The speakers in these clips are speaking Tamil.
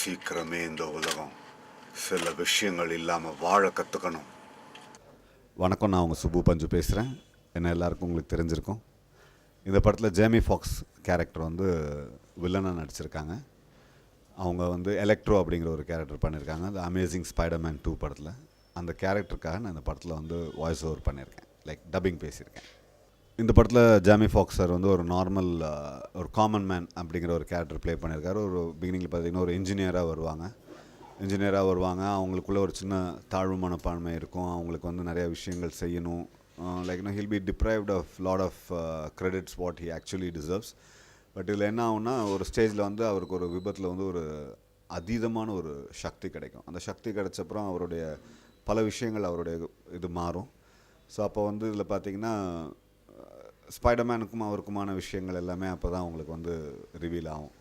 சீக்கிரமே இந்த உலகம் சில விஷயங்கள் இல்லாமல் வாழ கற்றுக்கணும். வணக்கம், நான் உங்கள் சுப்பு பஞ்சு பேசுகிறேன். என்ன எல்லாருக்கும் உங்களுக்கு தெரிஞ்சிருக்கும். இந்த படத்தில் ஜேமி ஃபாக்ஸ் கேரக்டர் வந்து வில்லனாக நடிச்சிருக்காங்க. அவங்க வந்து எலக்ட்ரோ அப்படிங்கிற ஒரு கேரக்டர் பண்ணியிருக்காங்க. அந்த அமேசிங் ஸ்பைடர்மேன் 2 படத்தில் அந்த கேரக்டருக்காக நான் இந்த படத்தில் வந்து வாய்ஸ் ஓவர் பண்ணியிருக்கேன், லைக் டப்பிங் பேசியிருக்கேன். இந்த படத்தில் ஜேமி ஃபாக்ஸ் சார் வந்து ஒரு நார்மல் ஒரு காமன் மேன் அப்படிங்கிற ஒரு கேரக்டர் ப்ளே பண்ணியிருக்காரு. ஒரு பிகினிங்கில் பார்த்தீங்கன்னா ஒரு இன்ஜினியராக வருவாங்க. அவங்களுக்குள்ள ஒரு சின்ன தாழ்வு மனப்பான்மை இருக்கும். அவங்களுக்கு வந்து நிறைய விஷயங்கள் செய்யணும். Like he'll be deprived of lot of credits what he actually deserves. But இதில் என்ன ஆகும்னா, ஒரு ஸ்டேஜில் வந்து அவருக்கு ஒரு விபத்தில் வந்து ஒரு அதீதமான ஒரு சக்தி கிடைக்கும். அந்த சக்தி கிடைச்சப்புறம் அவருடைய பல விஷயங்கள் அவருடைய இது மாறும். ஸோ அப்போ வந்து இதில் பார்த்திங்கன்னா ஸ்பைடர்மேனுக்கும் அவருக்குமான விஷயங்கள் எல்லாமே அப்போ தான் உங்களுக்கு வந்து ரிவீல் ஆகும்.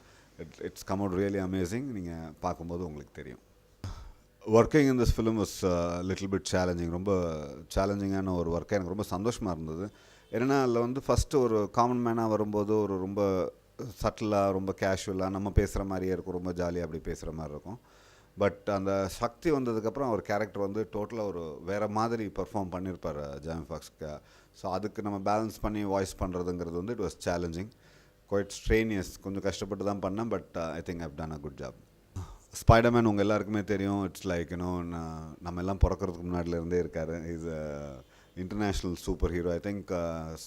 It's come out really amazing. நீங்கள் பார்க்கும்போது உங்களுக்கு தெரியும். Working in this film was little bit challenging. ரொம்ப சேலஞ்சிங்கான ஒரு ஒர்க்காக எனக்கு ரொம்ப சந்தோஷமாக இருந்தது. ஏன்னா அதில் வந்து ஃபஸ்ட்டு ஒரு காமன் மேனாக வரும்போது ஒரு ரொம்ப சட்டிலாக, ரொம்ப கேஷுவலாக நம்ம பேசுகிற மாதிரியே இருக்கும், ரொம்ப ஜாலியாக அப்படி பேசுகிற மாதிரி இருக்கும். பட் அந்த சக்தி வந்ததுக்கப்புறம் அவர் கேரக்டர் வந்து டோட்டலாக ஒரு வேறு மாதிரி பெர்ஃபார்ம் பண்ணியிருப்பார் ஜேமி ஃபாக்ஸ்க்கு. ஸோ அதுக்கு நம்ம பேலன்ஸ் பண்ணி வாய்ஸ் பண்ணுறதுங்கிறது வந்து இட் வாஸ் சேலஞ்சிங், குவைட் ஸ்ட்ரெயினியஸ். கொஞ்சம் கஷ்டப்பட்டு தான் பண்ணேன். But I think I've done a good job. Spiderman உங்கள் எல்லாருக்குமே தெரியும். இட்ஸ் லைக் நம்ம எல்லாம் பிறக்கிறதுக்கு முன்னாடிலேருந்தே இருக்கார். Is international super hero. I think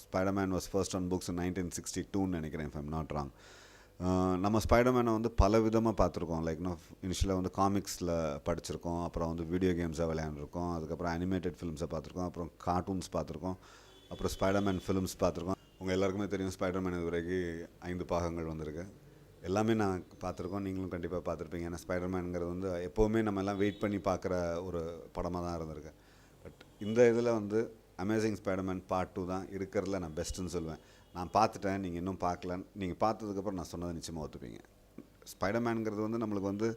Spiderman was first on books 1962ன்னு நினைக்கிறேன், இஃப் ஐம் நாட் ராங். நம்ம ஸ்பைடர்மேனை வந்து பல விதமாக பார்த்துருக்கோம். லைக் இனிஷியலாக வந்து காமிக்ஸில் படிச்சிருக்கோம், அப்புறம் வந்து வீடியோ கேம்ஸாக விளையாண்டுருக்கோம், அதுக்கப்புறம் அனிமேட்டட் ஃபிலிம்ஸை பார்த்துருக்கோம், அப்புறம் கார்ட்டூன்ஸ் பார்த்துருக்கோம், அப்புறம் ஸ்பைடர்மேன் ஃபிலிம்ஸ் பார்த்துருக்கோம். உங்கள் எல்லாருக்குமே தெரியும் ஸ்பைடர்மேன் இது வரைக்கும் 5 பாகங்கள் வந்திருக்கு. எல்லாமே நான் பார்த்துருக்கோம், நீங்களும் கண்டிப்பாக பார்த்துருப்பீங்க. ஏன்னா ஸ்பைடர்மேனுங்கிறது வந்து எப்போவுமே நம்ம எல்லாம் வெயிட் பண்ணி பார்க்குற ஒரு படமாக தான் இருந்திருக்கு. பட் இந்த இதில் வந்து அமேசிங் ஸ்பைடர்மேன் பார்ட் 2 தான் இருக்கிறதுல நான் பெஸ்ட்டுன்னு சொல்லுவேன். நான் பார்த்துட்டேன், நீங்கள் இன்னும் பார்க்கல. நீங்கள் பார்த்ததுக்கப்புறம் நான் சொன்னதை நிச்சயமாக ஒத்துப்பீங்க. ஸ்பைடர்மேனுங்கிறது வந்து நம்மளுக்கு வந்து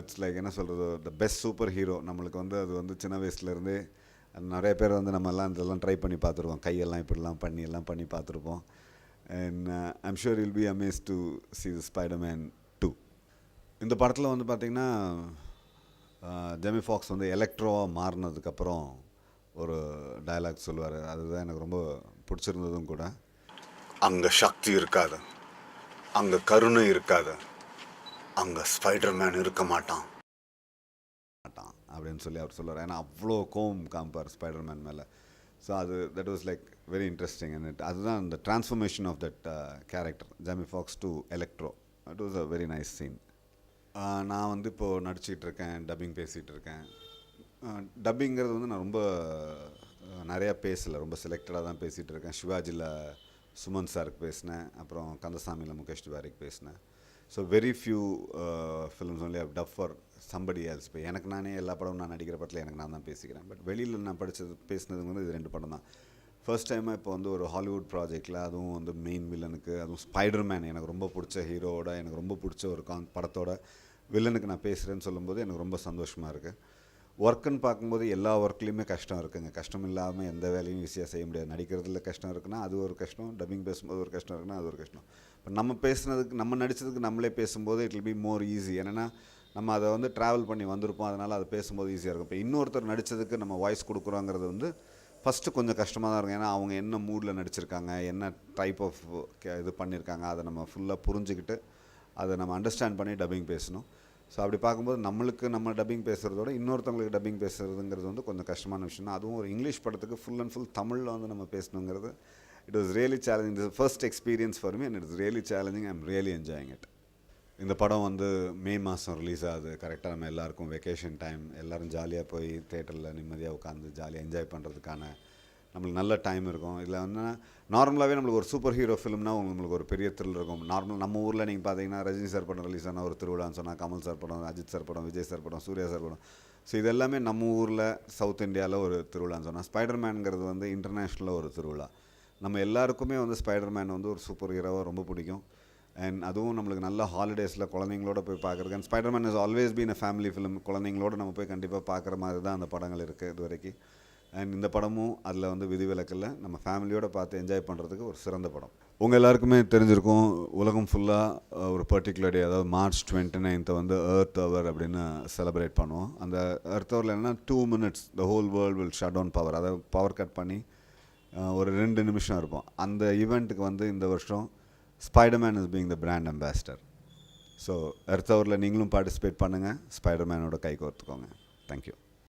இட்ஸ் லைக் என்ன சொல்கிறது, த பெஸ்ட் சூப்பர் ஹீரோ. நம்மளுக்கு வந்து அது வந்து சின்ன வயசுலேருந்தே நிறைய பேர் வந்து நம்ம எல்லாம் இதெல்லாம் ட்ரை பண்ணி பார்த்துருக்கோம். கையெல்லாம் இப்படிலாம் பண்ணி பார்த்துருப்போம். And I'm sure will be amazed to see the Spiderman 2. இந்த படத்தில் வந்து பார்த்திங்கன்னா ஜேமி ஃபாக்ஸ் வந்து எலக்ட்ரோவாக மாறினதுக்கப்புறம் ஒரு டயலாக் சொல்லுவார். அதுதான் எனக்கு ரொம்ப பிடிச்சிருந்ததும் கூட. அங்கே சக்தி இருக்காது, அங்கே கருணை இருக்காது, அங்கே ஸ்பைடர்மேன் இருக்க மாட்டான் அப்படின்னு சொல்லி அவர் சொல்லுவார். ஏன்னா அவ்வளோ கோவம் காமிப்பார் ஸ்பைடர்மேன் மேலே. So that was like very interesting. And அதுதான் அந்த transformation of that character Jamie Foxx to Electro. It was a very nice scene. நான் வந்து இப்போது நடிச்சிக்கிட்டு இருக்கேன், டப்பிங் பேசிகிட்டு இருக்கேன். டப்பிங்கிறது வந்து நான் ரொம்ப நிறையா பேசலை, ரொம்ப செலக்டடாக தான் பேசிகிட்டு இருக்கேன். சிவாஜியில் சுமன் சாருக்கு பேசினேன், அப்புறம் கந்தசாமியில் முகேஷ் திவாரிக்கு பேசினேன். So very few films only have dub for somebody else. இப்போ எனக்கு நானே எல்லா படமும் நான் நடிக்கிற படத்தில் எனக்கு நான் தான் பேசிக்கிறேன். பட் வெளியில் நான் பேசினது வந்து இது 2 படம் தான். ஃபர்ஸ்ட் டைமாக இப்போ வந்து ஒரு ஹாலிவுட் ப்ராஜெக்டில், அதுவும் வந்து மெயின் வில்லனுக்கு, அதுவும் ஸ்பைடர்மேன் எனக்கு ரொம்ப பிடிச்ச ஹீரோவோட, எனக்கு ரொம்ப பிடிச்ச ஒரு படத்தோட வில்லனுக்கு நான் பேசுகிறேன்னு சொல்லும்போது எனக்கு ரொம்ப சந்தோஷமாக இருக்குது. ஒர்க்குன்னு பார்க்கும்போது எல்லா ஒர்க்லேயுமே கஷ்டம் இருக்குங்க. கஷ்டம் இல்லாமல் எந்த வேலையும் ஈஸியாக செய்ய முடியாது. நடிக்கிறதுல கஷ்டம் இருக்குன்னா அது ஒரு கஷ்டம், டப்பிங் பேசும்போது ஒரு கஷ்டம் இருக்குன்னா அது ஒரு கஷ்டம். இப்போ நம்ம நடித்ததுக்கு நம்மளே பேசும்போது it will be more easy. ஏன்னா நம்ம அதை வந்து ட்ராவல் பண்ணி வந்திருப்போம், அதனால் அதை பேசும்போது ஈஸியாக இருக்கும். இப்போ இன்னொருத்தர் நடித்ததுக்கு நம்ம வாய்ஸ் கொடுக்குறோங்கிறது வந்து ஃபஸ்ட்டு கொஞ்சம் கஷ்டமாக தான் இருக்கும். ஏன்னா அவங்க என்ன மூடில் நடிச்சிருக்காங்க, என்ன டைப் ஆஃப் இது பண்ணியிருக்காங்க, அதை நம்ம ஃபுல்லாக புரிஞ்சுக்கிட்டு அதை நம்ம அண்டர்ஸ்டாண்ட் பண்ணி டப்பிங் பேசணும். ஸோ அப்படி பார்க்கும்போது நம்ம டப்பிங் பேசுகிறதோட இன்னொருத்தவங்களுக்கு டப்பிங் பேசுகிறதுங்கிறது வந்து கொஞ்சம் கஷ்டமான விஷயம் தான். அதுவும் ஒரு இங்கிலீஷ் படத்துக்கு ஃபுல் அண்ட் ஃபுல் தமிழில் வந்து நம்ம பேசணுங்கிறது it was really challenging. This first experience for me and it's really challenging. I am really enjoying it. இந்த படம் வந்து மே மாதம் ரிலீஸ் ஆகுது. கரெக்டாக நம்ம எல்லாருக்கும் வெக்கேஷன் டைம், எல்லோரும் ஜாலியாக போய் தேட்டரில் நிம்மதியாக உட்காந்து ஜாலியாக என்ஜாய் பண்ணுறதுக்கான நம்மளுக்கு நல்ல டைம் இருக்கும். இதில் வந்து நார்மலாகவே நம்மளுக்கு ஒரு சூப்பர் ஹீரோ ஃபிலிம்னா உங்களுக்கு ஒரு பெரிய த்ரில் இருக்கும். நம்ம ஊரில் நீங்கள் பார்த்தீங்கன்னா ரஜினி சார் படம் ரிலீஸ் ஆனால் ஒரு திருவிழான்னு சொன்னால், கமல் சார் படம், அஜித் சார் படம், விஜய் சார் படம், சூர்யா சார் படம். ஸோ இது எல்லாமே நம்ம ஊரில் சவுத் இந்தியாவில் ஒரு திருவிழான்னு சொன்னால், ஸ்பைடர்மேனுங்கிறது வந்து இன்டர்நேஷ்னலாக ஒரு திருவிழா. நம்ம எல்லாருக்குமே வந்து ஸ்பைடர்மேன் வந்து ஒரு சூப்பர் ஹீரோவாக ரொம்ப பிடிக்கும். அண்ட் அதுவும் நம்மளுக்கு நல்ல ஹாலிடேஸில் குழந்தைங்களோட போய் பார்க்குறது. And Spiderman is always been a family film. குழந்தைங்களோட நம்ம போய் கண்டிப்பாக பார்க்குற மாதிரி தான் அந்த படங்கள் இருக்குது இது வரைக்கும். அண்ட் இந்த படமும் அதில் வந்து விதிவிலக்கில் நம்ம ஃபேமிலியோடு பார்த்து என்ஜாய் பண்ணுறதுக்கு ஒரு சிறந்த படம். உங்கள் எல்லாருக்குமே தெரிஞ்சிருக்கும், உலகம் ஃபுல்லாக ஒரு பர்டிகுலர் டே, அதாவது March 29 வந்து எர்த் அவர் அப்படின்னு செலிப்ரேட் பண்ணுவோம். அந்த எர்த் ஹவரில் என்னென்னா 2 minutes the whole world will shut down power, அதாவது பவர் கட் பண்ணி ஒரு 2 நிமிஷம் இருப்போம். அந்த ஈவெண்ட்டுக்கு வந்து இந்த வருஷம் Spiderman is being the brand ambassador. So earth ஹவரில் நீங்களும் பார்ட்டிசிபேட் பண்ணுங்கள், ஸ்பைடர்மேனோட கை கோர்த்துக்கோங்க. தேங்க்யூ.